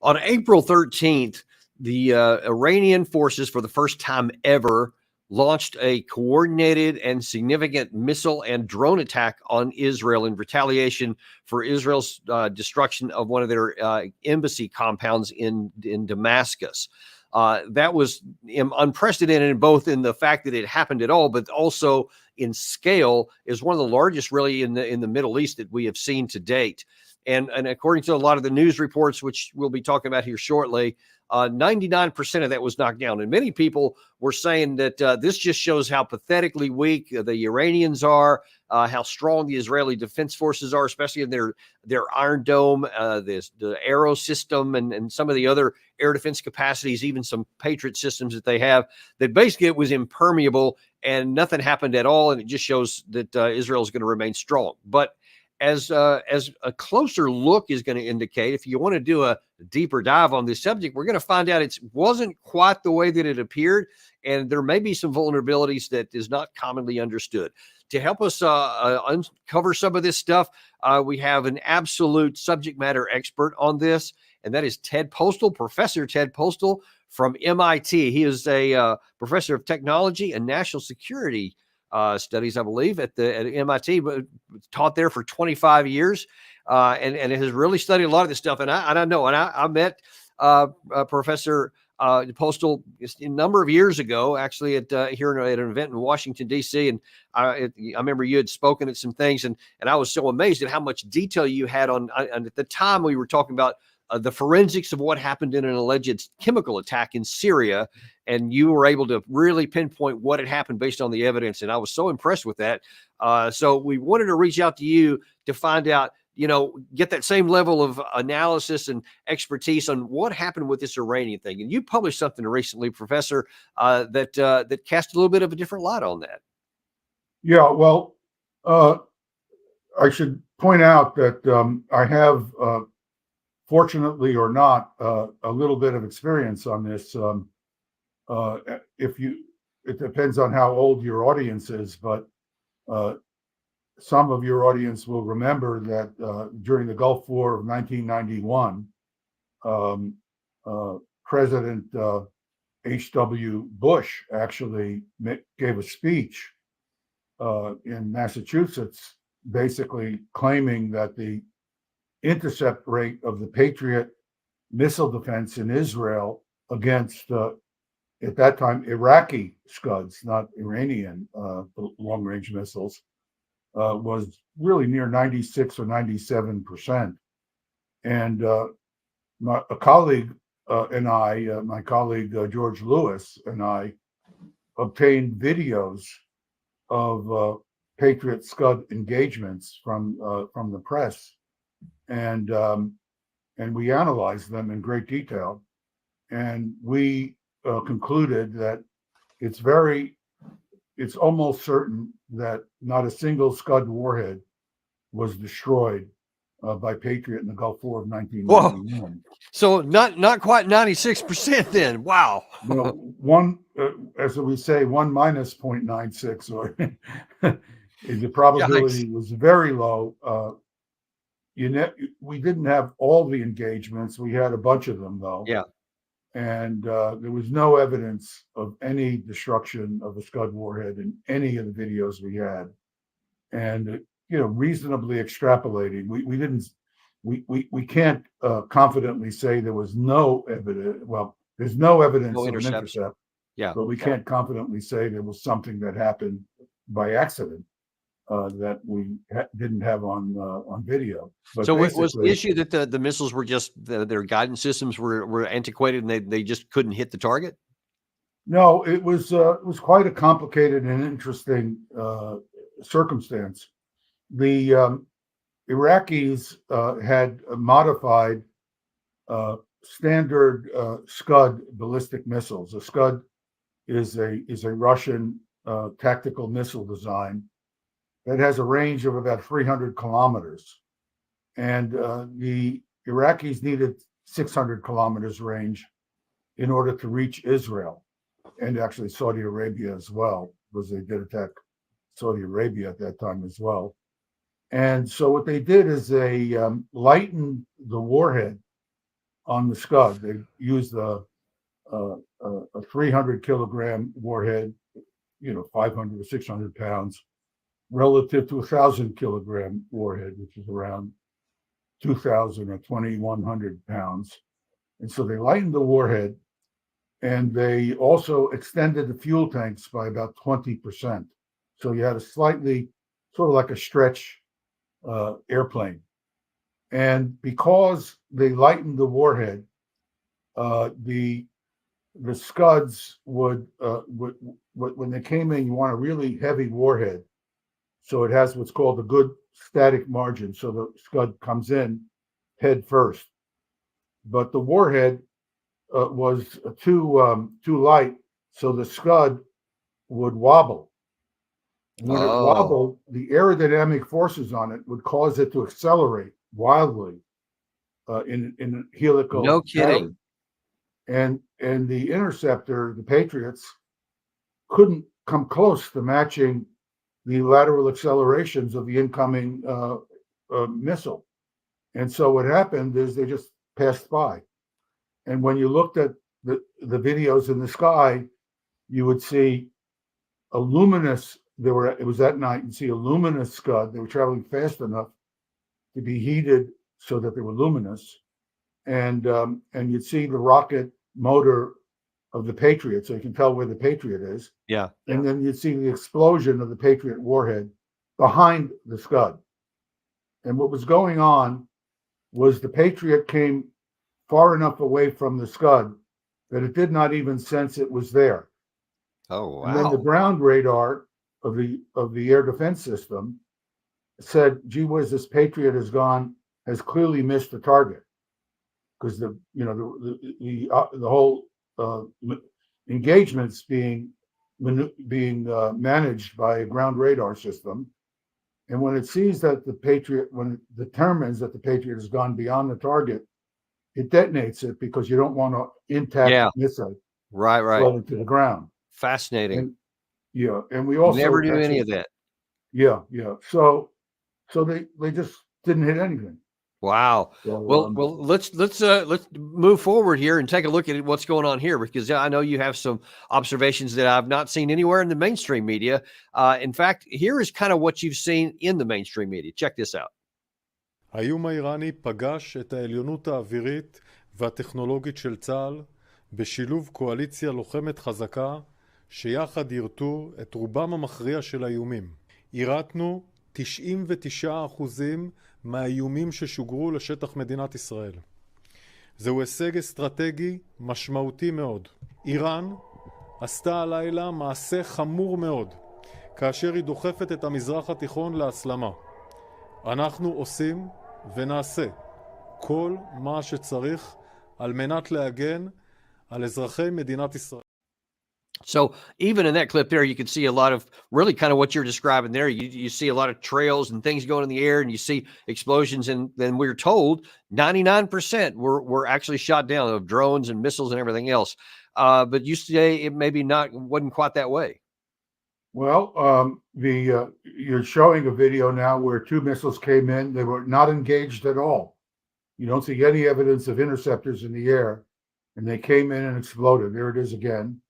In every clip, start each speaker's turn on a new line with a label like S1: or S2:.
S1: On April 13th, the Iranian forces, for the first time ever, launched a coordinated and significant missile and drone attack on Israel in retaliation for Israel's destruction of one of their embassy compounds in Damascus. That was unprecedented, both in the fact that it happened at all, but also in scale. Is one of the largest, really, in the Middle East that we have seen to date. And according to a lot of the news reports, which we'll be talking about here shortly, 99% of that was knocked down. And many people were saying that this just shows how pathetically weak the Iranians are, how strong the Israeli defense forces are, especially in their Iron Dome, the Arrow system, and some of the other air defense capacities, even some Patriot systems that they have, that basically it was impermeable and nothing happened at all. And it just shows that Israel is going to remain strong. But as a closer look is going to indicate, if you want to do a deeper dive on this subject, we're going to find out it wasn't quite the way that it appeared, and there may be some vulnerabilities that is not commonly understood. To help us uncover some of this stuff, we have an absolute subject matter expert on this, and that is Ted Postol, Professor Ted Postol from MIT. He is a professor of technology and national security studies, I believe, at MIT, but taught there for 25 years, and has really studied a lot of this stuff. And I met Professor Postol a number of years ago, actually here at an event in Washington D.C. And I remember you had spoken at some things, and I was so amazed at how much detail you had on. And at the time, we were talking about the forensics of what happened in an alleged chemical attack in Syria, and you were able to really pinpoint what had happened based on the evidence. And I was so impressed with that. So we wanted to reach out to you to find out, get that same level of analysis and expertise on what happened with this Iranian thing. And you published something recently, Professor, that cast a little bit of a different light on that.
S2: Yeah, well, I should point out that I have, fortunately or not, a little bit of experience on this. It depends on how old your audience is, but some of your audience will remember that during the Gulf War of 1991, President H.W. Bush actually gave a speech in Massachusetts, basically claiming that the intercept rate of the Patriot missile defense in Israel against, at that time, Iraqi Scuds, not Iranian long-range missiles, was really near 96 or 97%. And my colleague George Lewis and I obtained videos of Patriot Scud engagements from the press, and we analyzed them in great detail, and we concluded that it's almost certain that not a single Scud warhead was destroyed by Patriot in the Gulf War of 1991.
S1: Whoa. So not quite 96% then. Wow.
S2: One, as we say, 1 minus 0.96, or the probability was very low. We didn't have all the engagements. We had a bunch of them, though.
S1: Yeah.
S2: And there was no evidence of any destruction of a Scud warhead in any of the videos we had. And reasonably extrapolating, we can't confidently say there was no evidence. Well, there's no evidence of an intercept.
S1: Yeah.
S2: But we can't confidently say there was something that happened by accident that we didn't have on video. But
S1: so was the issue that the missiles were just their guidance systems were antiquated and they just couldn't hit the target?
S2: No, it was quite a complicated and interesting circumstance. The Iraqis had modified standard Scud ballistic missiles. A Scud is a Russian tactical missile design that has a range of about 300 kilometers. And the Iraqis needed 600 kilometers range in order to reach Israel, and actually Saudi Arabia as well, because they did attack Saudi Arabia at that time as well. And so what they did is they lightened the warhead on the Scud. They used a 300 kilogram warhead, 500 or 600 pounds, relative to a 1,000 kilogram warhead, which is around 2,000 or 2,100 pounds. And so they lightened the warhead, and they also extended the fuel tanks by about 20%. So you had a slightly, sort of like a stretch airplane. And because they lightened the warhead, the Scuds would when they came in, you want a really heavy warhead, so it has what's called a good static margin. So the Scud comes in head first, but the warhead was too light, so the Scud would wobble. When it wobbled, the aerodynamic forces on it would cause it to accelerate wildly in helical.
S1: No kidding.
S2: And the interceptor, the Patriots, couldn't come close to matching the lateral accelerations of the incoming missile. And so what happened is they just passed by. And when you looked at the videos in the sky, you would see a luminous, it was at night, you'd see a luminous Scud. They were traveling fast enough to be heated so that they were luminous. And you'd see the rocket motor of the Patriot, so you can tell where the Patriot is.
S1: Yeah.
S2: And then you'd see the explosion of the Patriot warhead behind the Scud. And what was going on was the Patriot came far enough away from the Scud that it did not even sense it was there.
S1: Oh, wow.
S2: And then the ground radar of the air defense system said, gee whiz, this Patriot has clearly missed the target, because the whole engagements being managed by a ground radar system. And when it sees that when it determines that the Patriot has gone beyond the target, it detonates it, because you don't want an intact missile floating to the ground.
S1: Fascinating.
S2: And we also
S1: never do any of that.
S2: Yeah. So they just didn't hit anything.
S1: Wow. So, well, let's move forward here and take a look at what's going on here, because I know you have some observations that I've not seen anywhere in the mainstream media. In fact, here is kind of what you've seen in the mainstream media. Check this out.
S3: האיום האיראני פגש את העליונות האווירית והטכנולוגית של צה"ל בשילוב קואליציה לוחמת חזקה שיחד ירתו את רובם המכריע של האיומים. ירתנו 99% מהאיומים ששוגרו לשטח מדינת ישראל. זהו הישג אסטרטגי משמעותי מאוד. איראן עשתה הלילה מעשה חמור מאוד, כאשר היא דוחפת את המזרח התיכון להסלמה. אנחנו עושים ונעשה כל מה שצריך על מנת להגן על אזרחי מדינת ישראל.
S1: So even in that clip there, you can see a lot of really kind of what you're describing there. You see a lot of trails and things going in the air, and you see explosions. And then we're told 99% were actually shot down of drones and missiles and everything else. But you say it maybe wasn't quite that way.
S2: Well, you're showing a video now where two missiles came in. They were not engaged at all. You don't see any evidence of interceptors in the air, and they came in and exploded. There it is again.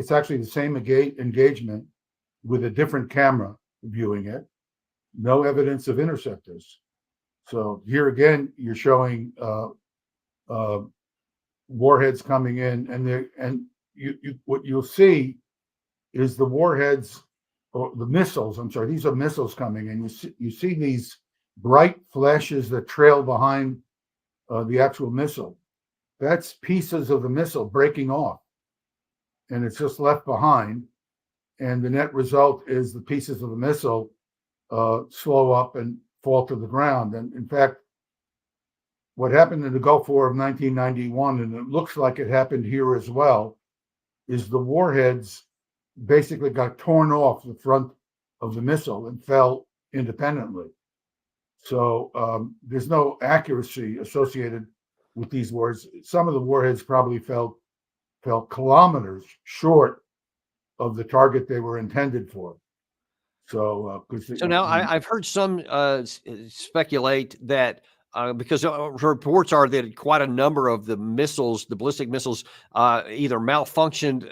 S2: It's actually the same engagement with a different camera viewing it. No evidence of interceptors. So here again, you're showing warheads coming in, and what you'll see is the warheads, or the missiles. I'm sorry, these are missiles coming in. You see these bright flashes that trail behind the actual missile. That's pieces of the missile breaking off, and it's just left behind. And the net result is the pieces of the missile slow up and fall to the ground. And in fact, what happened in the Gulf War of 1991, and it looks like it happened here as well, is the warheads basically got torn off the front of the missile and fell independently. So there's no accuracy associated with these warheads. Some of the warheads probably fell kilometers short of the target they were intended for. So now
S1: I've heard some speculate that Because reports are that quite a number of the missiles, the ballistic missiles, either malfunctioned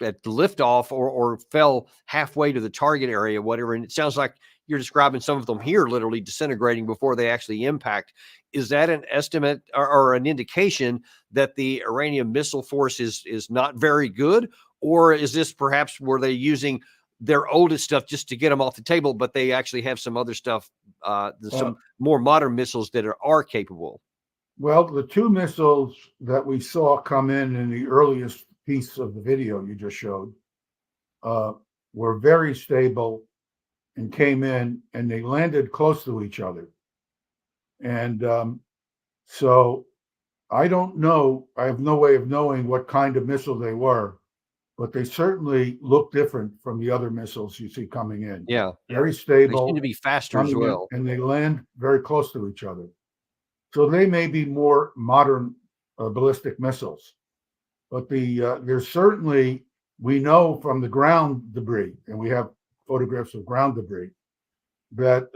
S1: at liftoff or fell halfway to the target area, whatever. And it sounds like you're describing some of them here literally disintegrating before they actually impact. Is that an estimate or an indication that the Iranian missile force is not very good? Or is this perhaps were they using their oldest stuff just to get them off the table, but they actually have some other stuff, some more modern missiles that are capable?
S2: Well, the two missiles that we saw come in the earliest piece of the video you just showed were very stable and came in and they landed close to each other. And so I don't know, I have no way of knowing what kind of missile they were, but they certainly look different from the other missiles you see coming in.
S1: Yeah.
S2: Very
S1: They
S2: stable.
S1: seem to be faster as well.
S2: And they land very close to each other. So they may be more modern ballistic missiles. But there's certainly, we know from the ground debris, and we have photographs of ground debris, that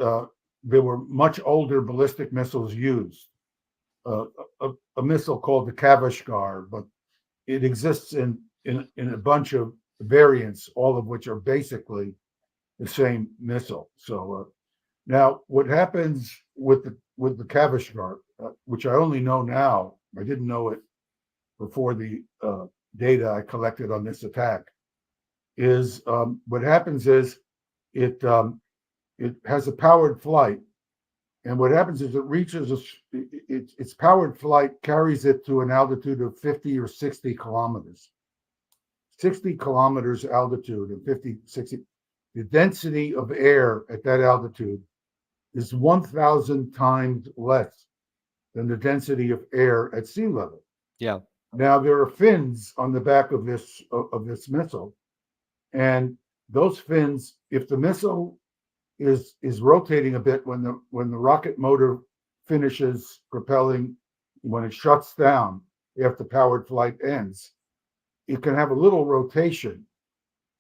S2: there were much older ballistic missiles used. A missile called the Kavashgar, but it exists in a bunch of variants, all of which are basically the same missile. So now, what happens with the Kavashgar, which I only know now, I didn't know it before the data I collected on this attack, is what happens is it has a powered flight, and what happens is it reaches its powered flight carries it to an altitude of 50 or 60 kilometers. 60 kilometers altitude and 50, 60. The density of air at that altitude is 1,000 times less than the density of air at sea level.
S1: Yeah.
S2: Now there are fins on the back of this missile, and those fins, if the missile is rotating a bit when the rocket motor finishes propelling, when it shuts down after powered flight ends, it can have a little rotation.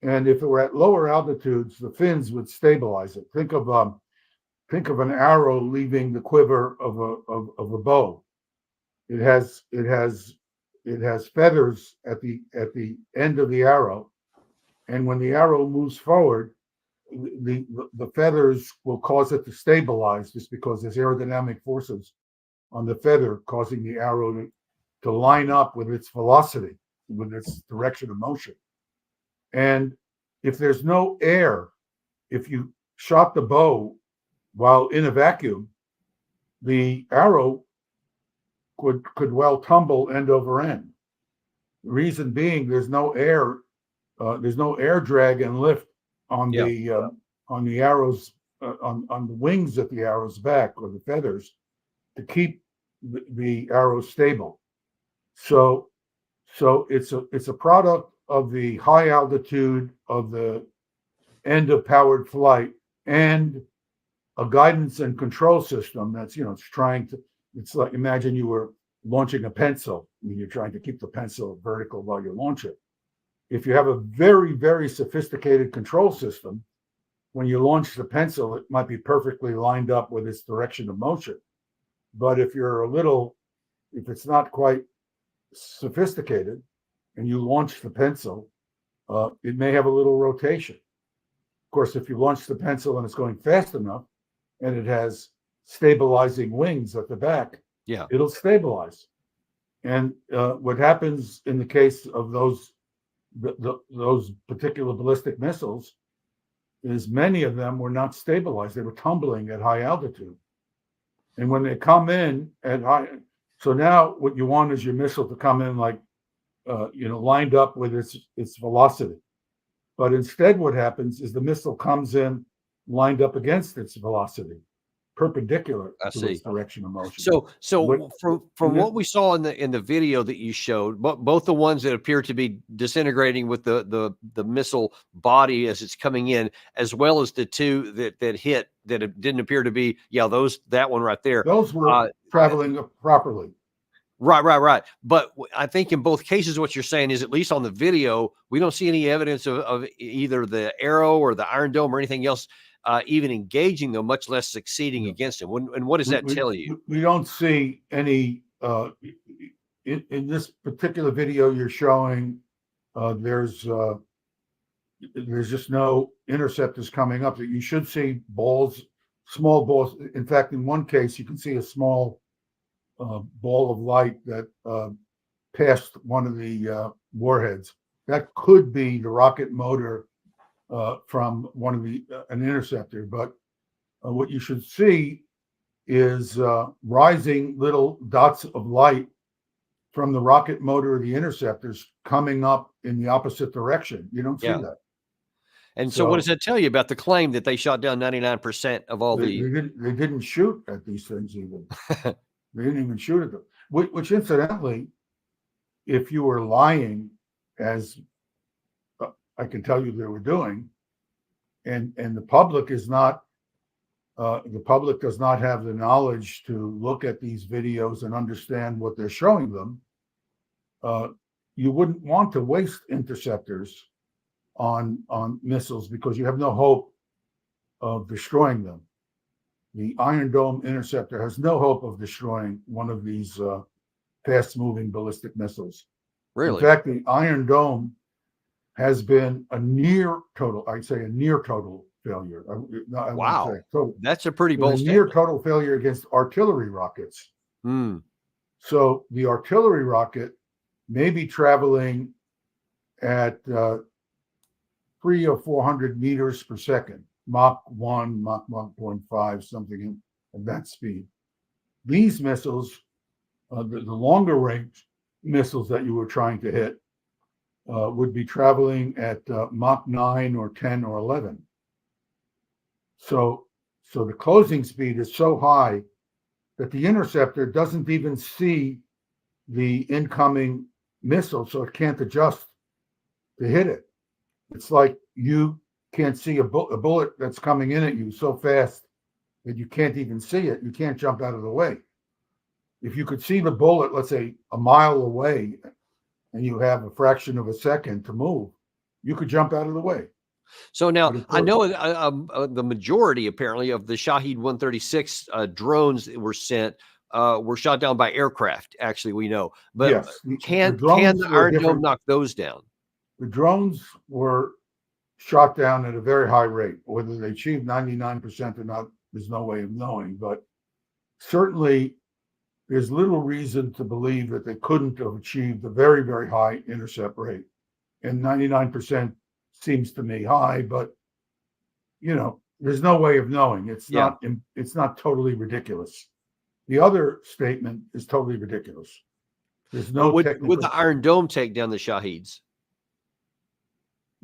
S2: And if it were at lower altitudes, the fins would stabilize it. Think of an arrow leaving the quiver of a bow. It has feathers at the end of the arrow, and when the arrow moves forward, the feathers will cause it to stabilize, just because there's aerodynamic forces on the feather causing the arrow to line up with its velocity, with its direction of motion. And if there's no air, if you shot the bow while in a vacuum, the arrow could well tumble end over end. The reason being, there's no air drag and lift on the arrows, on the wings of the arrow's back, or the feathers, to keep the arrow stable. So it's a product of the high altitude of the end of powered flight and a guidance and control system that's, it's like, imagine you were launching a pencil and you're trying to keep the pencil vertical while you launch it. If you have a very, very sophisticated control system, when you launch the pencil, it might be perfectly lined up with its direction of motion. But if it's not quite sophisticated and you launch the pencil, it may have a little rotation. Of course, if you launch the pencil and it's going fast enough and it has stabilizing wings at the back, it'll stabilize. And what happens in the case of those particular ballistic missiles is many of them were not stabilized. They were tumbling at high altitude. And when they come in at high, so now what you want is your missile to come in like, lined up with its velocity. But instead what happens is the missile comes in lined up against its velocity, perpendicular to its direction of motion.
S1: So from what we saw in the video that you showed, both the ones that appear to be disintegrating with the missile body as it's coming in, as well as the two that hit that it didn't appear to be, that one right there.
S2: Those were traveling properly.
S1: Right. But I think in both cases, what you're saying is, at least on the video, we don't see any evidence of either the arrow or the Iron Dome or anything else even engaging them, much less succeeding against them. And what does that tell you?
S2: We don't see any in this particular video you're showing. There's just no interceptors coming up. That you should see balls, small balls. In fact, in one case, you can see a small ball of light that passed one of the warheads. That could be the rocket motor from one of an interceptor. But what you should see is rising little dots of light from the rocket motor of the interceptors coming up in the opposite direction. You don't see that.
S1: And so what does that tell you about the claim that they shot down 99% of all
S2: they didn't shoot at these things even. They didn't even shoot at them. Which incidentally, if you were lying, as I can tell you they were doing, and the public is not, the public does not have the knowledge to look at these videos and understand what they're showing them, you wouldn't want to waste interceptors on missiles because you have no hope of destroying them. The Iron Dome interceptor has no hope of destroying one of these fast-moving ballistic missiles.
S1: Really?
S2: In fact, the Iron Dome has been a near total failure.
S1: Wow. That's a pretty bold statement.
S2: Near total failure against artillery rockets. So the artillery rocket may be traveling at 300 or 400 meters per second, Mach 1, Mach 1.5, something at that speed. These missiles, the longer range missiles that you were trying to hit, would be traveling at Mach 9 or 10 or 11. So the closing speed is so high that the interceptor doesn't even see the incoming missile, so it can't adjust to hit it. It's like you can't see a bullet that's coming in at you so fast that you can't even see it. You can't jump out of the way. If you could see the bullet, let's say a mile away, and you have a fraction of a second to move, you could jump out of the way.
S1: So now I know the majority apparently of the Shahed 136 drones that were sent were shot down by aircraft. Actually, we know, but
S2: yes,
S1: can the Iron Dome knock those down?
S2: The drones were shot down at a very high rate. Whether they achieved 99% or not, there's no way of knowing. But certainly, there's little reason to believe that they couldn't have achieved a very, very high intercept rate. And 99% seems to me high, but there's no way of knowing. It's not totally ridiculous. The other statement is totally ridiculous. There's no
S1: would the Iron Dome take down the Shaheds?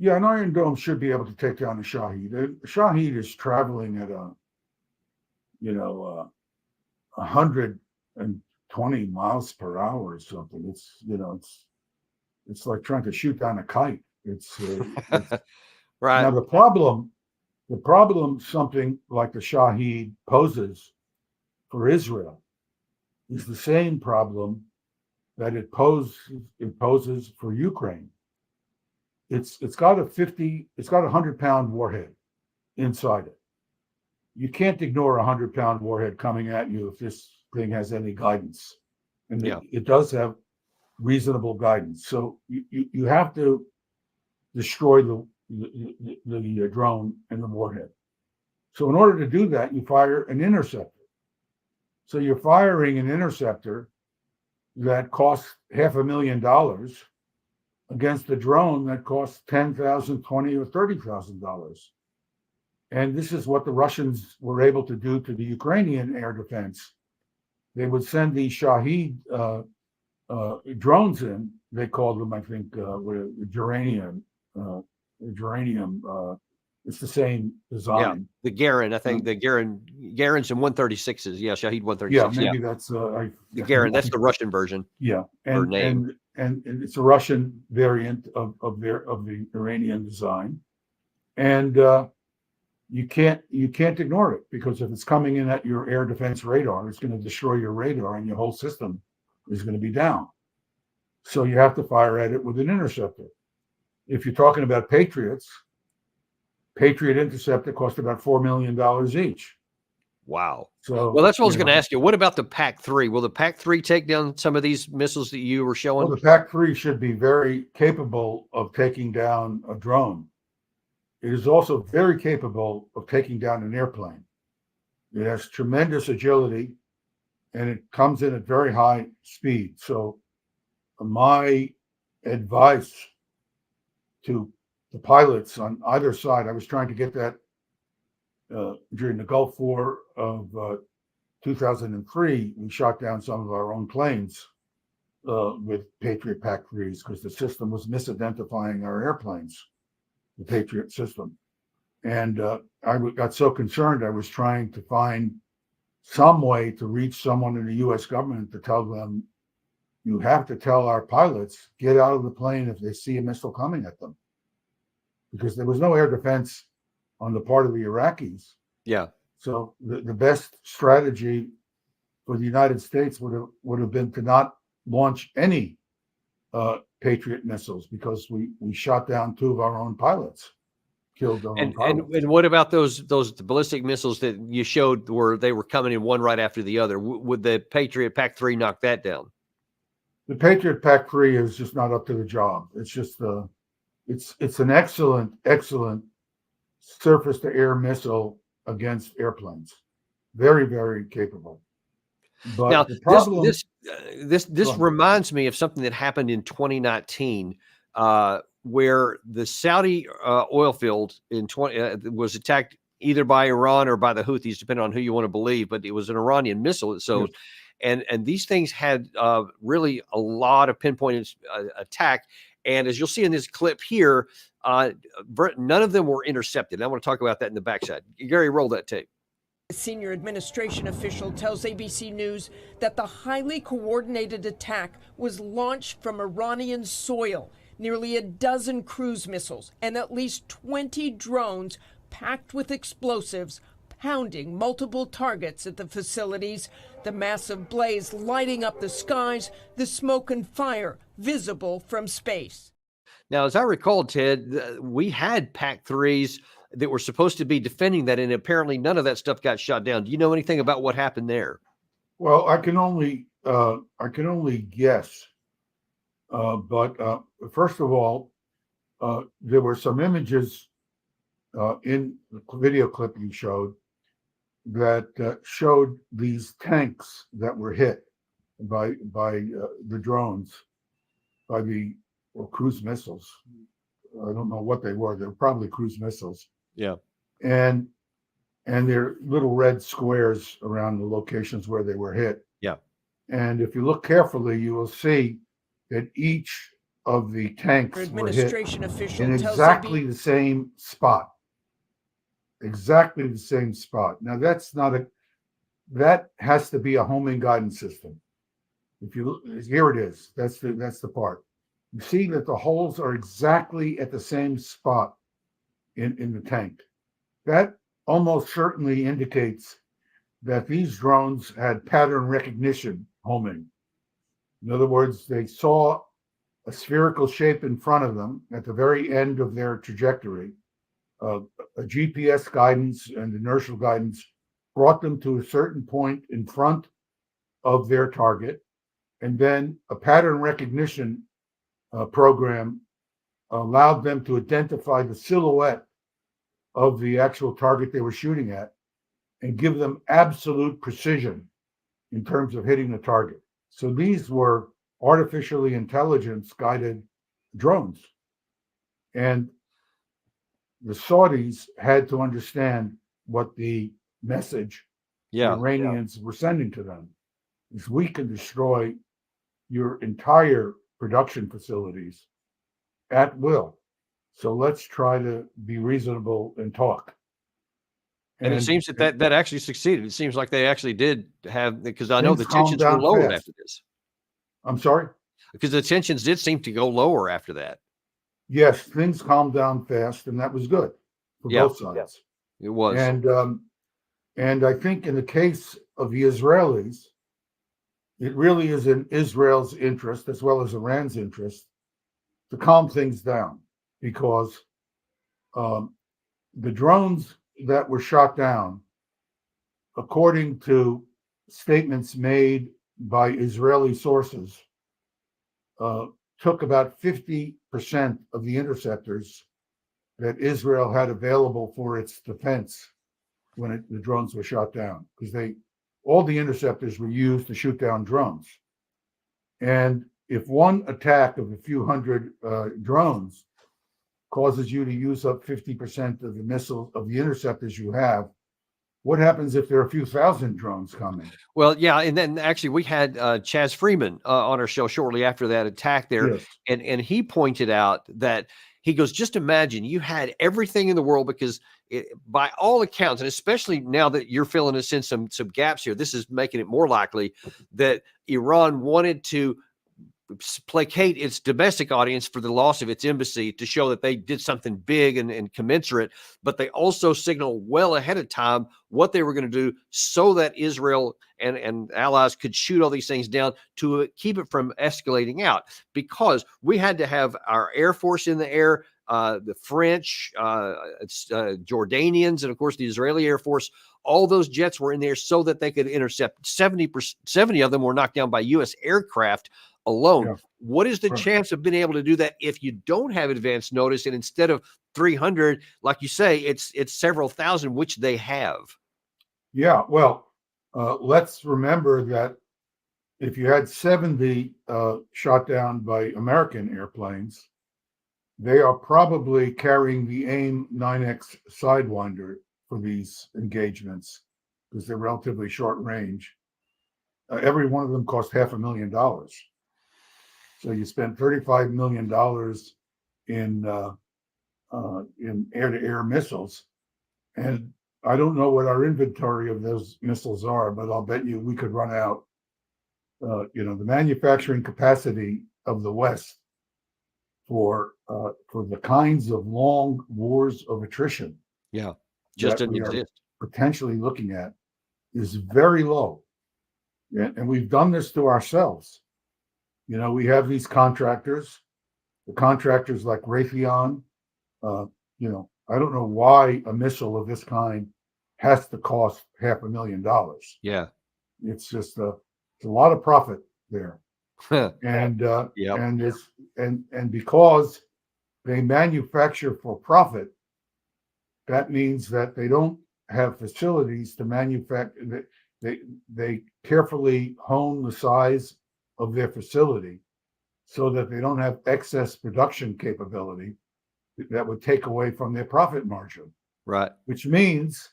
S2: Yeah, an Iron Dome should be able to take down the Shahed. The Shahed is traveling at 120 miles per hour or something. It's like trying to shoot down a kite. It's
S1: right.
S2: Now the problem something like the Shahed poses for Israel is the same problem that it poses for Ukraine. It's got a 100-pound warhead inside it. You can't ignore a 100-pound warhead coming at you if this thing has any guidance, and it does have reasonable guidance. So you have to destroy the drone and the warhead. So in order to do that, you fire an interceptor. So you're firing an interceptor that costs $500,000 against a drone that costs $10,000, $20,000, or $30,000. And this is what the Russians were able to do to the Ukrainian air defense. They would send these Shahed drones in. They called them, I think, geranium. It's the same design.
S1: Yeah, the Garin. I think the Garins and 136s. Yeah, Shahed 136.
S2: Yeah, maybe that's
S1: the Garin. That's the Russian version.
S2: Yeah, and it's a Russian variant of the Iranian design, and you can't ignore it, because if it's coming in at your air defense radar, it's going to destroy your radar, and your whole system is going to be down. So you have to fire at it with an interceptor. If you're talking about Patriots Patriot Intercept that cost about $4 million each.
S1: Wow.
S2: So,
S1: Well, that's what I was
S2: you
S1: going to
S2: know,
S1: ask you. What about the PAC-3? Will the PAC-3 take down some of these missiles that you were showing?
S2: well, the PAC-3 should be very capable of taking down a drone. It is also very capable of taking down an airplane. It has tremendous agility, and it comes in at very high speed. So my advice to the pilots on either side, I was trying to get that during the Gulf War of 2003. We shot down some of our own planes with Patriot PAC-3s because the system was misidentifying our airplanes, the Patriot system. And I got so concerned, I was trying to find some way to reach someone in the U.S. government to tell them, you have to tell our pilots, get out of the plane if they see a missile coming at them. Because there was no air defense on the part of the Iraqis.
S1: Yeah.
S2: So the best strategy for the United States would have been to not launch any Patriot missiles, because we shot down 2 of our own pilots. Killed their own pilots.
S1: And what about those ballistic missiles that you showed where they were coming in one right after the other? Would the Patriot PAC-3 knock that down?
S2: The Patriot PAC-3 is just not up to the job. It's just it's an excellent surface-to-air missile against airplanes. Very, very capable. But
S1: Now,
S2: the problem,
S1: this reminds me of something that happened in 2019, where the Saudi oil field was attacked either by Iran or by the Houthis, depending on who you want to believe. But it was an Iranian missile. So,
S2: yes.
S1: and these things had really a lot of pinpointed attack. And as you'll see in this clip here, none of them were intercepted. I want to talk about that in the backside. Gary, roll that tape.
S4: A senior administration official tells ABC News that the highly coordinated attack was launched from Iranian soil. Nearly a dozen cruise missiles and at least 20 drones packed with explosives pounding multiple targets at the facilities. The massive blaze lighting up the skies, the smoke and fire visible from space.
S1: Now, as I recall, Ted, we had PAC-3s that were supposed to be defending that, and apparently none of that stuff got shot down. Do you know anything about what happened there?
S2: Well, I can only guess. But first of all, there were some images in the video clip you showed that showed these tanks that were hit by the drones, by the cruise missiles. I don't know what they were. They were probably cruise missiles.
S1: Yeah.
S2: And they're little red squares around the locations where they were hit.
S1: Yeah.
S2: And if you look carefully, you will see that each of the tanks were hit in exactly the same spot. Exactly the same spot. Now that has to be a homing guidance system. If you look, here it is. That's the part. You see that the holes are exactly at the same spot in the tank. That almost certainly indicates that these drones had pattern recognition homing. In other words, they saw a spherical shape in front of them at the very end of their trajectory. A GPS guidance and inertial guidance brought them to a certain point in front of their target, and then a pattern recognition program allowed them to identify the silhouette of the actual target they were shooting at and give them absolute precision in terms of hitting the target. So these were artificially intelligence guided drones. And the Saudis had to understand what the message the Iranians were sending to them is: we can destroy your entire production facilities at will. So let's try to be reasonable and talk.
S1: And it seems that actually succeeded. It seems like they actually did have, because I know the tensions were lowered after this.
S2: I'm sorry?
S1: Because the tensions did seem to go lower after that.
S2: Yes, things calmed down fast, and that was good for both sides.
S1: It was.
S2: And I think in the case of the Israelis, it really is in Israel's interest as well as Iran's interest to calm things down, because the drones that were shot down, according to statements made by Israeli sources, took about 50% of the interceptors that Israel had available for its defense when the drones were shot down, because all the interceptors were used to shoot down drones. And if one attack of a few hundred drones causes you to use up 50% of the missiles of the interceptors you have, what happens if there are a few thousand drones coming?
S1: Well, yeah, and then actually we had Chaz Freeman on our show shortly after that attack there,
S2: Yes.
S1: and he pointed out that he goes, just imagine you had everything in the world, because by all accounts, and especially now that you're filling us in some gaps here, this is making it more likely that Iran wanted to placate its domestic audience for the loss of its embassy to show that they did something big and commensurate, but they also signaled well ahead of time what they were going to do so that Israel and allies could shoot all these things down to keep it from escalating out, because we had to have our Air Force in the air, the French, Jordanians, and of course the Israeli Air Force. All those jets were in there so that they could intercept. 70 of them were knocked down by U.S. aircraft alone.
S2: Yeah.
S1: What is the
S2: Right.
S1: chance of being able to do that if you don't have advance notice, and instead of 300, like you say, it's several thousand, which they have?
S2: Yeah, well, let's remember that if you had 70 shot down by American airplanes, they are probably carrying the AIM 9X Sidewinder for these engagements, because they're relatively short range. Every one of them cost $500,000. So you spend $35 million in air-to-air missiles, and I don't know what our inventory of those missiles are, but I'll bet you we could run out. The manufacturing capacity of the West for the kinds of long wars of attrition,
S1: Yeah, just
S2: that
S1: didn't
S2: we are
S1: exist.
S2: potentially looking at, is very low. And we've done this to ourselves. We have these contractors, the contractors like Raytheon. I don't know why a missile of this kind has to cost $500,000.
S1: Yeah.
S2: It's just it's a lot of profit there. And
S1: Yep.
S2: and because they manufacture for profit, that means that they don't have facilities to manufacture. They carefully hone the size of their facility so that they don't have excess production capability that would take away from their profit margin.
S1: Right.
S2: Which means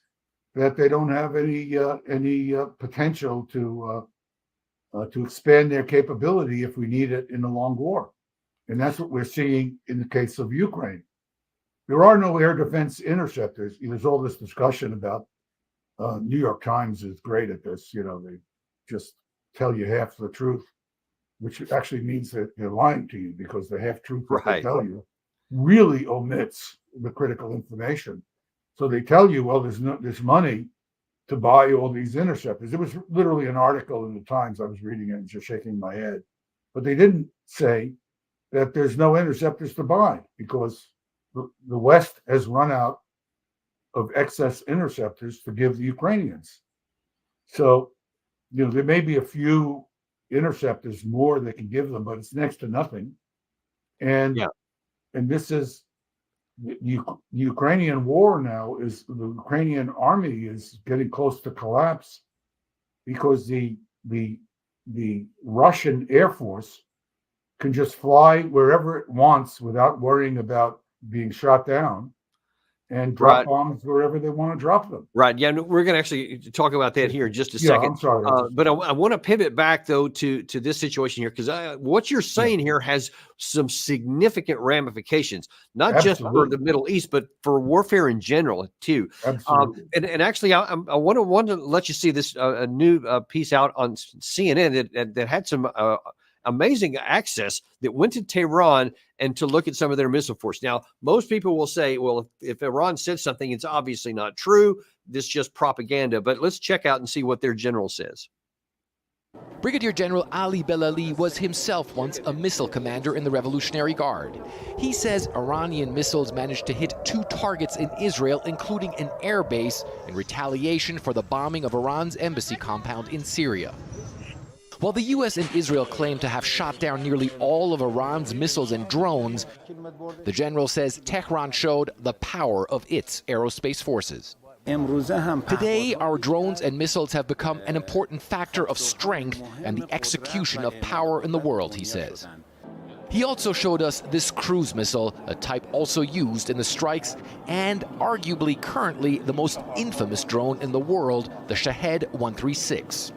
S2: that they don't have any potential to expand their capability if we need it in a long war. And that's what we're seeing in the case of Ukraine. There are no air defense interceptors. There's all this discussion about New York Times is great at this. They just tell you half the truth, which actually means that they're lying to you, because the half truth that they tell you really omits the critical information. So they tell you, well, there's money to buy all these interceptors. It was literally an article in the Times. I was reading it and just shaking my head. But they didn't say that there's no interceptors to buy, because the West has run out of excess interceptors to give the Ukrainians. So, there may be a few interceptors more they can give them, but it's next to nothing. And this is the Ukrainian war now. Is the Ukrainian army is getting close to collapse, because the Russian Air Force can just fly wherever it wants without worrying about being shot down, and drop bombs wherever they want to drop them.
S1: Right. Yeah, we're going to actually talk about that here in just a second.
S2: I'm sorry.
S1: But I want to pivot back, though, to this situation here, because what you're saying here has some significant ramifications, not just for the Middle East, but for warfare in general, too.
S2: Absolutely.
S1: And actually, I want to let you see this a new piece out on CNN that had some amazing access, that went to Tehran and to look at some of their missile force. Now, most people will say, well, if Iran said something, it's obviously not true. This is just propaganda. But let's check out and see what their general says.
S5: Brigadier General Ali Belali was himself once a missile commander in the Revolutionary Guard. He says Iranian missiles managed to hit 2 targets in Israel, including an air base, in retaliation for the bombing of Iran's embassy compound in Syria. While the U.S. and Israel claim to have shot down nearly all of Iran's missiles and drones, the general says Tehran showed the power of its aerospace forces. Today, our drones and missiles have become an important factor of strength and the execution of power in the world, he says. He also showed us this cruise missile, a type also used in the strikes, and arguably currently the most infamous drone in the world, the Shahed 136.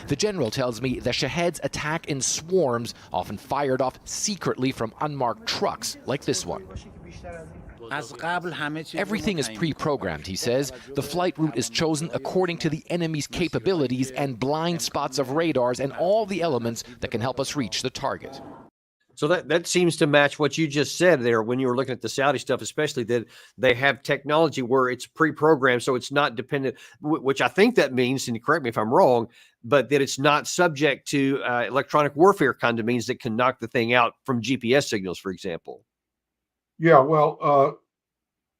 S5: The general tells me the Shaheds attack in swarms, often fired off secretly from unmarked trucks, like this one. Everything is pre-programmed, he says. The flight route is chosen according to the enemy's capabilities and blind spots of radars and all the elements that can help us reach the target.
S1: So that seems to match what you just said there when you were looking at the Saudi stuff, especially that they have technology where it's pre-programmed, so it's not dependent, which I think that means, and correct me if I'm wrong, but that it's not subject to electronic warfare kind of means that can knock the thing out from GPS signals, for example.
S2: Yeah, well,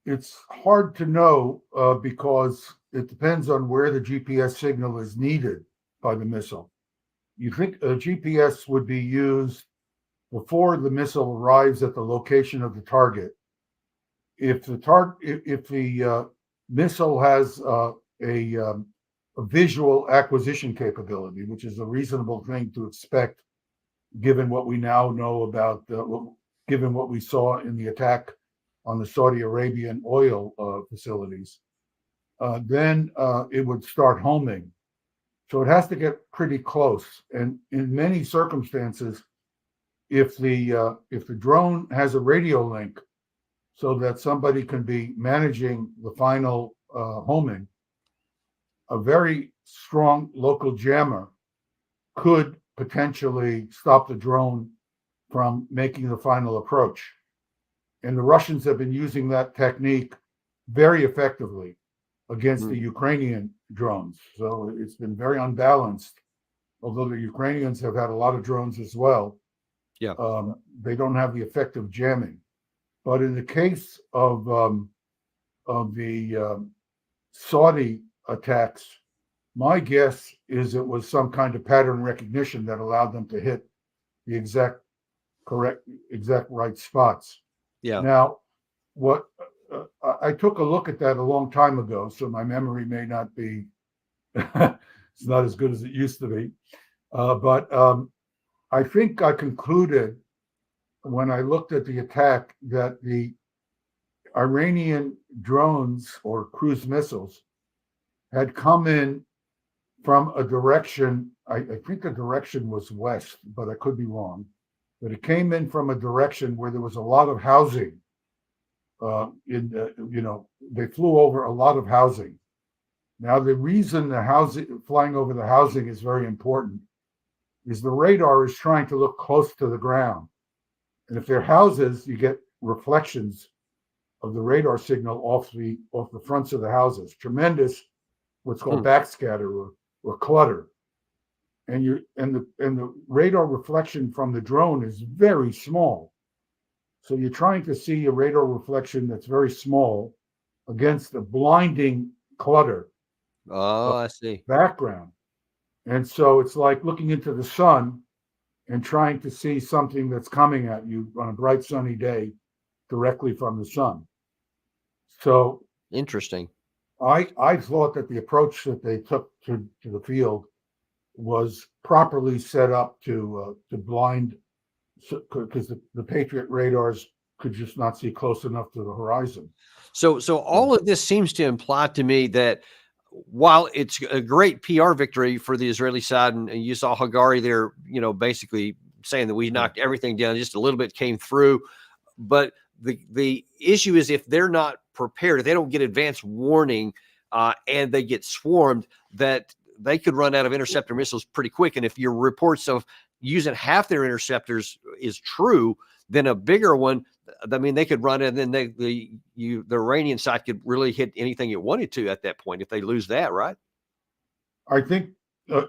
S2: it's hard to know because it depends on where the GPS signal is needed by the missile. You think a GPS would be used before the missile arrives at the location of the target. If the missile has a visual acquisition capability, which is a reasonable thing to expect, given what we now know about, given what we saw in the attack on the Saudi Arabian oil facilities, then it would start homing. So it has to get pretty close. And in many circumstances, if the drone has a radio link so that somebody can be managing the final homing, a very strong local jammer could potentially stop the drone from making the final approach. And the Russians have been using that technique very effectively against the Ukrainian drones. So it's been very unbalanced, although the Ukrainians have had a lot of drones as well.
S1: Yeah,
S2: they don't have the effect of jamming. But in the case of the Saudi attacks, my guess is it was some kind of pattern recognition that allowed them to hit the exact right spots.
S1: yeah.
S2: Now, what I took a look at that a long time ago, so my memory may not be it's not as good as it used to be, but I think I concluded when I looked at the attack that the Iranian drones or cruise missiles had come in from a direction, I think the direction was west, but I could be wrong, but it came in from a direction where there was a lot of housing. They flew over a lot of housing. Now, the reason the housing, flying over the housing is very important is the radar is trying to look close to the ground. And if they're houses, you get reflections of the radar signal off the fronts of the houses. Tremendous, what's called backscatter or clutter. And the radar reflection from the drone is very small. So you're trying to see a radar reflection that's very small against the blinding clutter.
S1: Oh, I see.
S2: Background. And so it's like looking into the sun and trying to see something that's coming at you on a bright sunny day directly from the sun. So
S1: Interesting.
S2: I thought that the approach that they took to the field was properly set up to blind, because the Patriot radars could just not see close enough to the horizon.
S1: So all of this seems to imply to me that while it's a great PR victory for the Israeli side, and you saw Hagari there, basically saying that we knocked everything down, just a little bit came through. But the issue is if they're not prepared, if they don't get advance warning and they get swarmed, that they could run out of interceptor missiles pretty quick. And if your reports of using half their interceptors is true, then a bigger one, they could run it, and then the Iranian side could really hit anything it wanted to at that point if they lose that, right?
S2: I think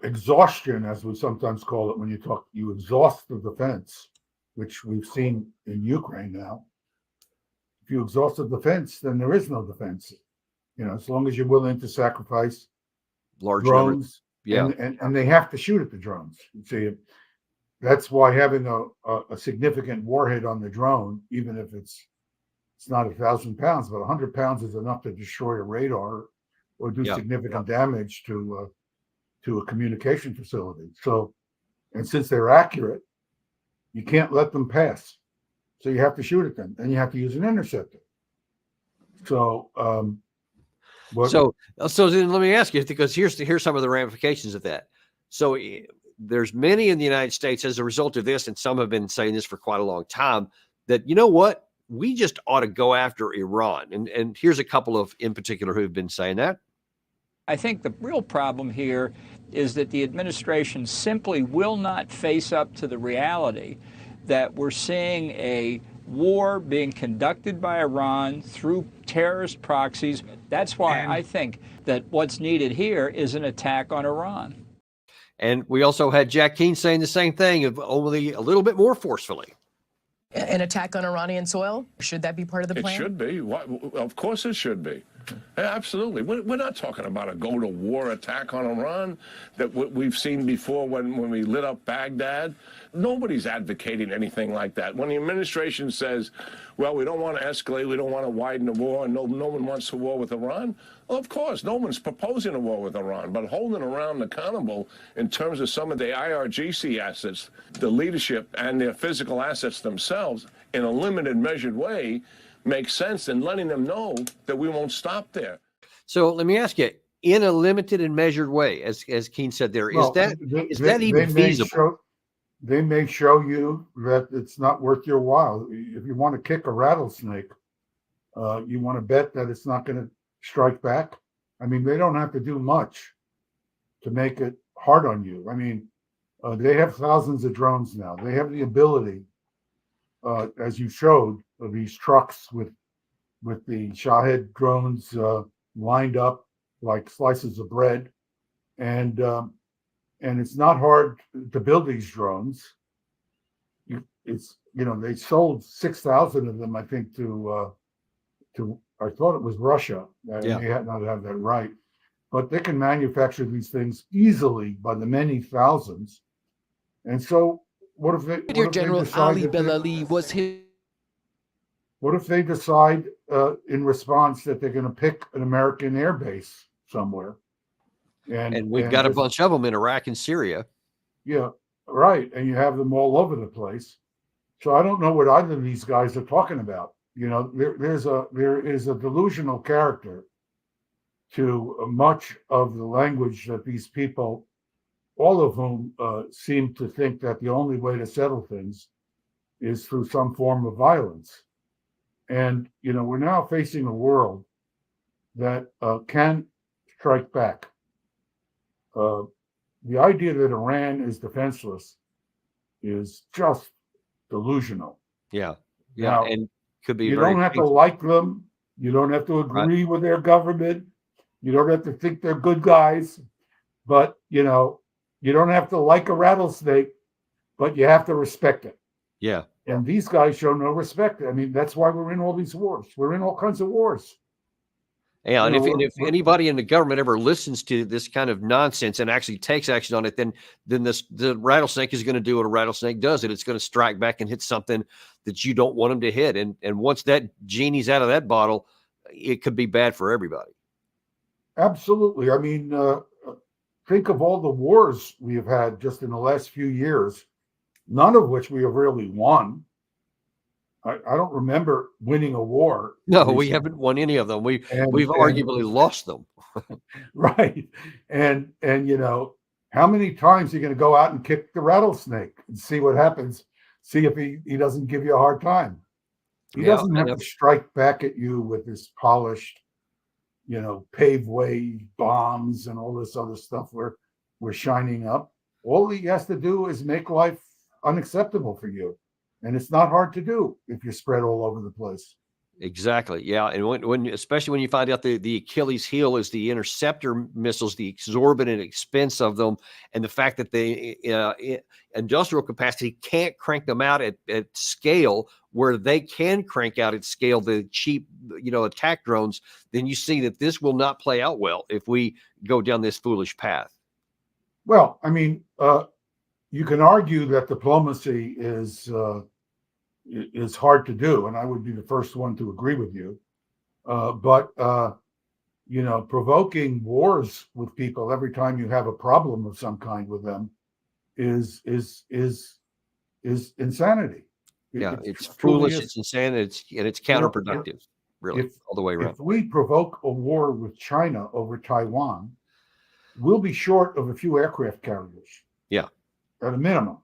S2: exhaustion, as we sometimes call it, when you exhaust the defense, which we've seen in Ukraine now. If you exhaust the defense, then there is no defense. As long as you're willing to sacrifice
S1: Large
S2: drones,
S1: numbers. Yeah.
S2: and they have to shoot at the drones. See, that's why having a significant warhead on the drone, even if it's not 1,000 pounds, but 100 pounds is enough to destroy a radar or do significant damage to a communication facility. So, and since they're accurate, you can't let them pass. So you have to shoot at them, and you have to use an interceptor. So,
S1: so then let me ask you, because here's some of the ramifications of that. So there's many in the United States as a result of this, and some have been saying this for quite a long time, that, you know what, we just ought to go after Iran. And here's a couple of in particular who've been saying that.
S6: I think the real problem here is that the administration simply will not face up to the reality that we're seeing a war being conducted by Iran through terrorist proxies. That's why I think that what's needed here is an attack on Iran.
S1: And we also had Jack Keane saying the same thing, only a little bit more forcefully.
S7: An attack on Iranian soil? Should that be part of the plan?
S8: It should be. Of course it should be. Absolutely. We're not talking about a go-to-war attack on Iran that we've seen before when we lit up Baghdad. Nobody's advocating anything like that. When the administration says, well, we don't want to escalate, we don't want to widen the war, and no one wants a war with Iran, well, of course, no one's proposing a war with Iran, but holding Iran accountable in terms of some of the IRGC assets, the leadership, and their physical assets themselves in a limited, measured way makes sense, and letting them know that we won't stop there.
S1: So let me ask you, in a limited and measured way, as Keane said there, is that even feasible?
S2: They may show you that it's not worth your while. If you want to kick a rattlesnake, you want to bet that it's not going to strike back. I mean, they don't have to do much to make it hard on you. I mean, they have thousands of drones now. They have the ability, as you showed, of these trucks with the Shahed drones lined up like slices of bread, and it's not hard to build these drones. They sold 6,000 of them, I think, to I thought it was Russia. I may not have that right, but they can manufacture these things easily by the many thousands. And so, what if they?
S5: Brigadier General Ali Belali was his.
S2: What if they decide in response that they're going to pick an American air base somewhere?
S1: And we've got a bunch of them in Iraq and Syria.
S2: Yeah, right. And you have them all over the place. So I don't know what either of these guys are talking about. There is a delusional character to much of the language that these people, all of whom seem to think that the only way to settle things is through some form of violence. And, we're now facing a world that can strike back. The idea that Iran is defenseless is just delusional.
S1: Yeah.
S2: Now,
S1: and could be.
S2: You don't have to like them. You don't have to agree with their government. You don't have to think they're good guys. But, you don't have to like a rattlesnake, but you have to respect it.
S1: Yeah.
S2: And these guys show no respect. I mean, that's why we're in all these wars. We're in all kinds of wars.
S1: Yeah, and if anybody in the government ever listens to this kind of nonsense and actually takes action on it, then the rattlesnake is going to do what a rattlesnake does. It's going to strike back and hit something that you don't want them to hit. And once that genie's out of that bottle, it could be bad for everybody.
S2: Absolutely. I mean, think of all the wars we have had just in the last few years, none of which we have really won. I don't remember winning a war.
S1: No, recently. We haven't won any of them. We've arguably lost them.
S2: Right. And how many times are you going to go out and kick the rattlesnake and see what happens? See if he doesn't give you a hard time. He doesn't have to strike back at you with this polished, pave way bombs and all this other stuff we're shining up. All he has to do is make life unacceptable for you. And it's not hard to do if you're spread all over the place.
S1: Exactly. Yeah. And when especially when you find out the Achilles heel is the interceptor missiles, the exorbitant expense of them, and the fact that the industrial capacity can't crank them out at scale where they can crank out at scale the cheap, attack drones, then you see that this will not play out well if we go down this foolish path.
S2: Well, I mean, you can argue that diplomacy is hard to do, and I would be the first one to agree with you. But provoking wars with people every time you have a problem of some kind with them is insanity.
S1: It's foolish, it's insane, it's counterproductive, really, all the way around.
S2: If we provoke a war with China over Taiwan, we'll be short of a few aircraft carriers.
S1: Yeah.
S2: At a minimum.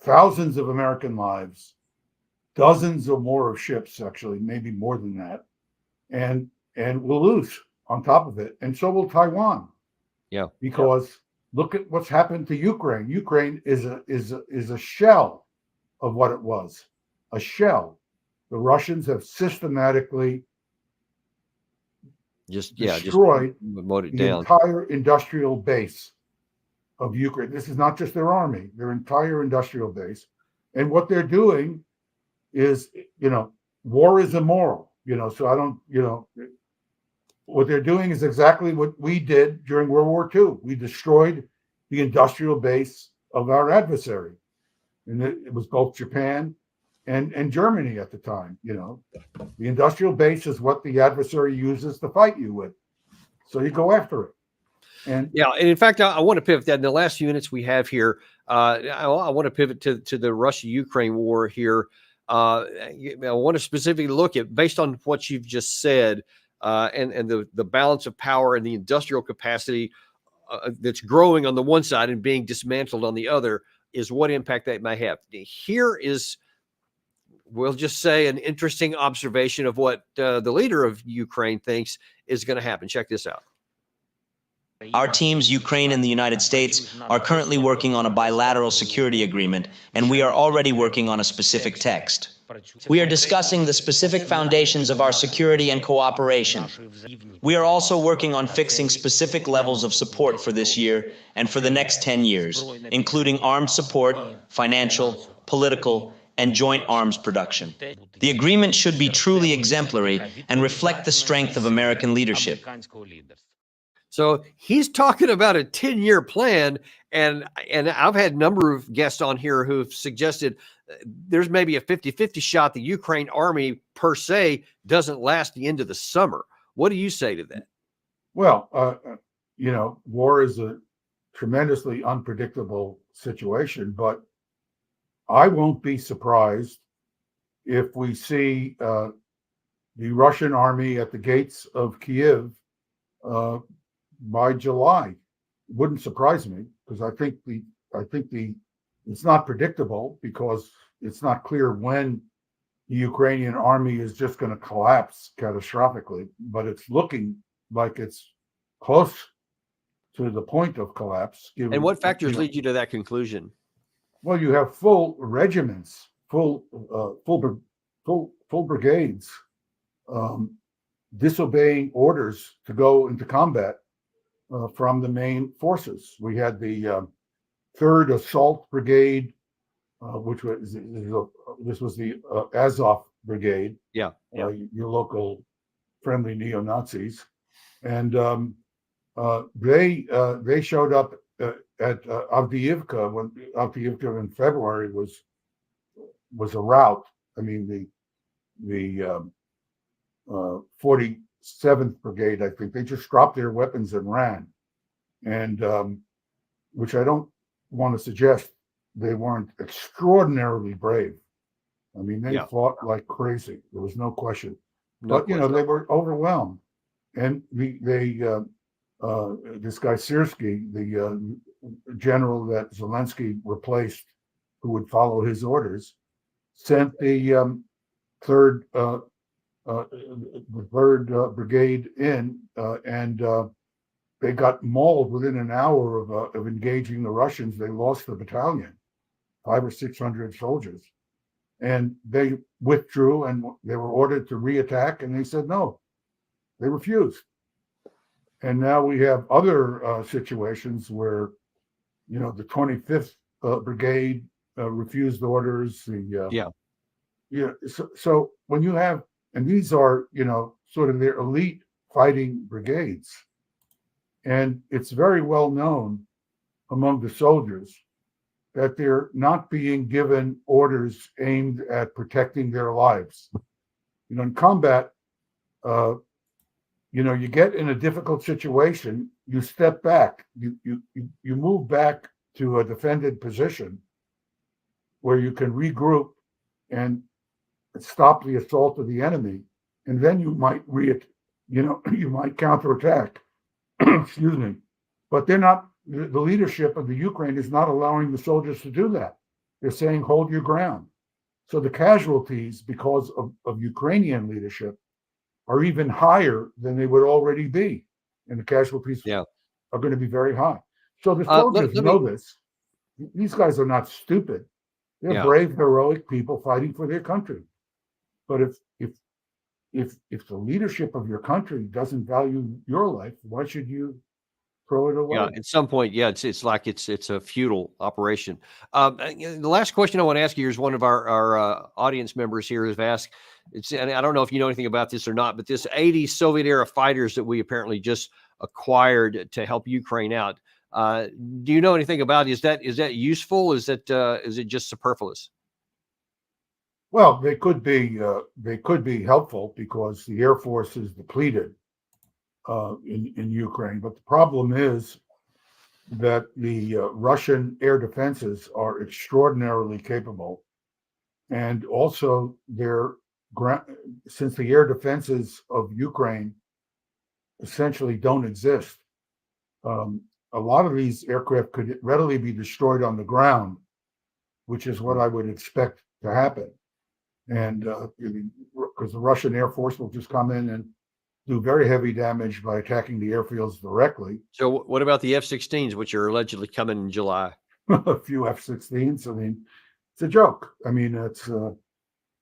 S2: Thousands of American lives, dozens or more of ships, actually, maybe more than that. And we'll lose on top of it. And so will Taiwan.
S1: Yeah.
S2: Because look at what's happened to Ukraine. Ukraine is a shell of what it was. A shell. The Russians have systematically destroyed the entire industrial base of Ukraine. This is not just their army, their entire industrial base. And what they're doing is, war is immoral, so I don't, what they're doing is exactly what we did during World War II. We destroyed the industrial base of our adversary. And it was both Japan and Germany at the time, The industrial base is what the adversary uses to fight you with. So you go after it. And
S1: in fact, I want to pivot that in the last few minutes we have here. I want to pivot to the Russia-Ukraine war here. I want to specifically look at, based on what you've just said, and the balance of power and the industrial capacity that's growing on the one side and being dismantled on the other, is what impact that may have. Here is, we'll just say, an interesting observation of what the leader of Ukraine thinks is going to happen. Check this out.
S9: Our teams, Ukraine and the United States, are currently working on a bilateral security agreement, and we are already working on a specific text. We are discussing the specific foundations of our security and cooperation. We are also working on fixing specific levels of support for this year and for the next 10 years, including armed support, financial, political, and joint arms production. The agreement should be truly exemplary and reflect the strength of American leadership.
S1: So he's talking about a 10-year plan, and I've had a number of guests on here who have suggested there's maybe a 50-50 shot the Ukraine army per se doesn't last the end of the summer. What do you say to that?
S2: Well, war is a tremendously unpredictable situation, but I won't be surprised if we see the Russian army at the gates of Kyiv by July. It wouldn't surprise me, because I think it's not predictable, because it's not clear when the Ukrainian army is just going to collapse catastrophically, but it's looking like it's close to the point of collapse.
S1: And what factors lead you to that conclusion?
S2: Well, you have full regiments, full brigades disobeying orders to go into combat from the main forces. We had the 3rd Assault Brigade, which was the Azov Brigade.
S1: Yeah.
S2: Your local friendly neo-Nazis, and they showed up at Avdiivka when Avdiivka in February was a rout. I mean, the 47th Brigade, I think, they just dropped their weapons and ran, and which I don't want to suggest they weren't extraordinarily brave. I mean, they fought like crazy. There was no question. But they were overwhelmed, and this guy Syrskyi, the general that Zelensky replaced, who would follow his orders, sent the third brigade in, and they got mauled within an hour of engaging the Russians. They lost the battalion, 500 or 600 soldiers, And they withdrew, and they were ordered to reattack, and they said no. They refused. And now we have other situations where, the 25th Brigade refused orders. So when you have, and these are, sort of their elite fighting brigades, and it's very well known among the soldiers that they're not being given orders aimed at protecting their lives. In combat, you get in a difficult situation, you step back, you move back to a defended position where you can regroup and stop the assault of the enemy, and then you might you might counterattack. Excuse me, but they're not. The leadership of the Ukraine is not allowing the soldiers to do that. They're saying, hold your ground. So the casualties, because of Ukrainian leadership, are even higher than they would already be. And the casualties are going to be very high. So the soldiers know this. These guys are not stupid. They're brave, heroic people fighting for their country. But if the leadership of your country doesn't value your life, why should you throw it away?
S1: Yeah, at some point, it's like it's a futile operation. The last question I want to ask you is one of our audience members here has asked. And I don't know if you know anything about this or not, but this 80 Soviet era fighters that we apparently just acquired to help Ukraine out. Do you know anything about it? Is that useful? Is it just superfluous?
S2: Well, they could be helpful because the Air Force is depleted in Ukraine. But the problem is that the Russian air defenses are extraordinarily capable, and also since the air defenses of Ukraine essentially don't exist, a lot of these aircraft could readily be destroyed on the ground, which is what I would expect to happen. And because the Russian Air Force will just come in and do very heavy damage by attacking the airfields directly.
S1: So what about the F-16s, which are allegedly coming in July?
S2: A few F-16s. I mean, it's a joke. I mean, it's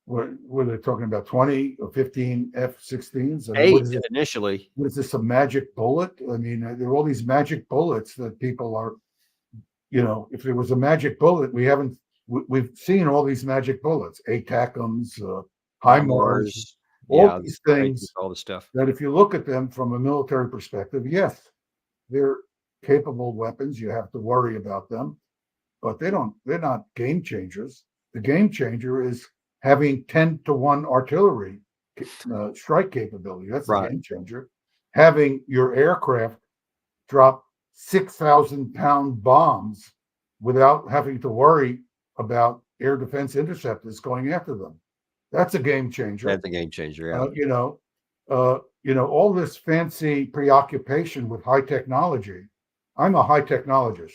S2: what are they talking about? 20 or 15 F-16s? I mean,
S1: 8 initially.
S2: What is this, a magic bullet? I mean, there are all these magic bullets that people are, if there was a magic bullet, we've seen all these magic bullets, ATACMs, HIMARS, all these things,
S1: all the stuff
S2: that if you look at them from a military perspective, yes, they're capable weapons. You have to worry about them, but they're not game changers. The game changer is having 10-to-1 artillery strike capability. That's a game changer. Having your aircraft drop 6,000-pound bombs without having to worry about air defense interceptors going after them. That's a game changer.
S1: That's a game changer. Yeah.
S2: All this fancy preoccupation with high technology. I'm a high technologist.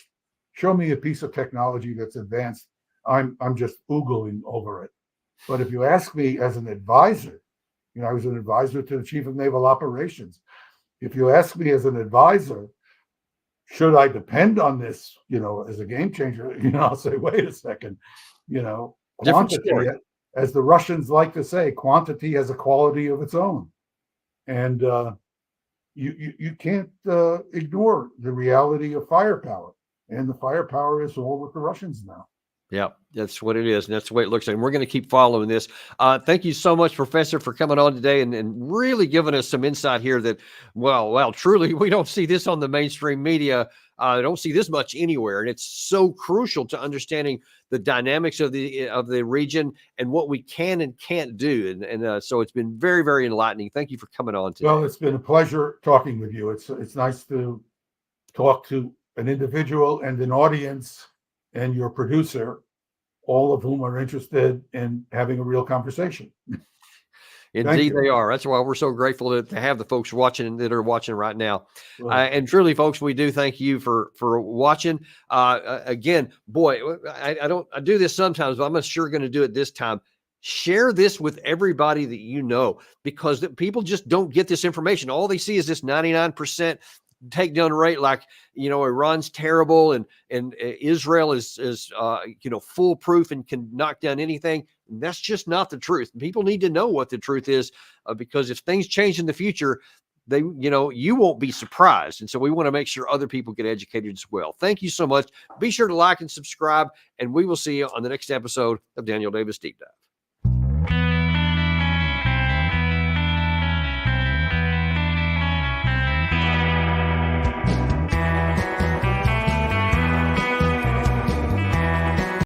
S2: Show me a piece of technology that's advanced. I'm just oogling over it. But if you ask me as an advisor, I was an advisor to the Chief of Naval Operations. If you ask me as an advisor, should I depend on this, as a game changer? I'll say, wait a second, quantity, as the Russians like to say, quantity has a quality of its own. And you can't ignore the reality of firepower. And the firepower is all with the Russians now.
S1: Yeah, that's what it is. And that's the way it looks like. And we're going to keep following this. Thank you so much, Professor, for coming on today and really giving us some insight here that, well, truly, we don't see this on the mainstream media. I don't see this much anywhere. And it's so crucial to understanding the dynamics of the region and what we can and can't do. And so it's been very, very enlightening. Thank you for coming on today.
S2: Well, it's been a pleasure talking with you. It's nice to talk to an individual and an audience and your producer, all of whom are interested in having a real conversation.
S1: Indeed, they are. That's why we're so grateful to have the folks watching that are watching right now. And truly, folks, we do thank you for watching. Again, boy, I do this sometimes, but I'm sure going to do it this time. Share this with everybody that you know, because people just don't get this information. All they see is this 99% takedown rate, like, Iran's terrible and Israel is foolproof and can knock down anything. That's just not the truth. People need to know what the truth is, because if things change in the future, you won't be surprised. And so we want to make sure other people get educated as well. Thank you so much. Be sure to like and subscribe, and we will see you on the next episode of Daniel Davis Deep Dive.